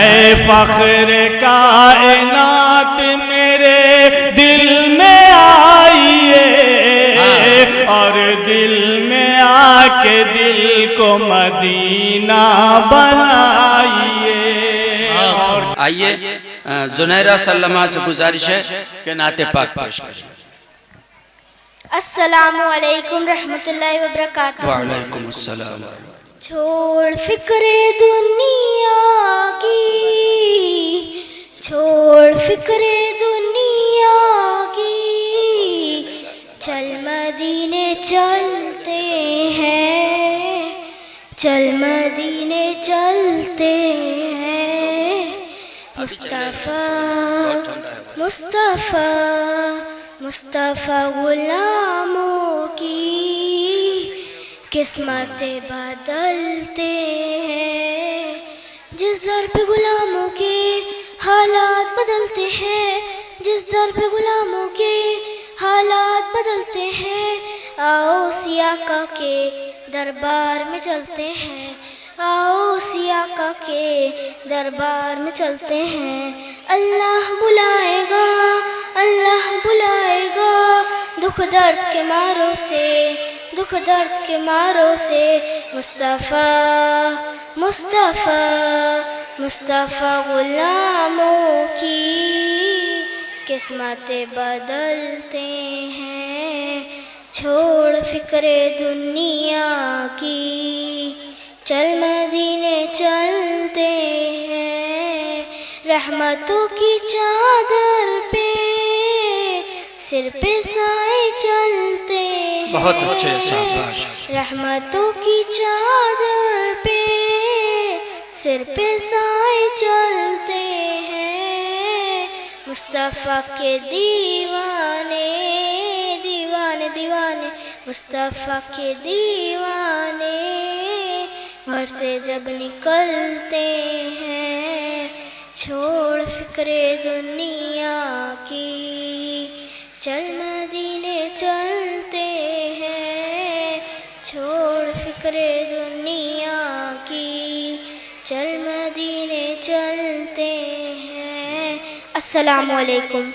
ہے فخر کائنات میرے دل میں آئیے اور دل میں آ کے دل کو مدینہ بنائیے. آئیے زنیرہ سلمہ سے گزارش ہے کہ نعت پاک پیش کریں. السلام علیکم رحمت اللہ وبرکاتہ. وعلیکم السلام. چھوڑ فکر دنیا کی، چھوڑ فکر دنیا کی، چل مدینے چلتے ہیں، چل مدینے چلتے ہیں. مصطفیٰ مصطفیٰ مصطفیٰ غلاموں کی قسمتیں بدلتے ہیں. جس در پہ غلاموں کے حالات بدلتے ہیں، جس در پہ غلاموں کے حالات بدلتے ہیں. آؤ سیاقہ کے دربار میں چلتے ہیں، آؤ سیاقہ کے دربار میں چلتے ہیں. اللہ بلائے گا، اللہ بلائے گا، دکھ درد کے ماروں سے، دکھ درد کے ماروں سے. مصطفیٰ مصطفیٰ مصطفیٰ غلاموں کی قسمتیں بدلتے ہیں. چھوڑ فکر دنیا کی، چل مدینے چلتے ہیں. رحمتوں کی چادر پہ سر پہ سائے چلتے ہیں. بہت اچھے شاباش. رحمتوں کی چادر پہ سر پہ سائے چلتے ہیں. مصطفیٰ کے دیوانے دیوانے دیوانے، مصطفیٰ کے دیوانے گھر سے جب نکلتے ہیں. چھوڑ فکر دنیا کی، چل مدینے چلتے ہیں. چھوڑ فکر دنیا کی، چل مدینے چلتے ہیں. السلام علیکم.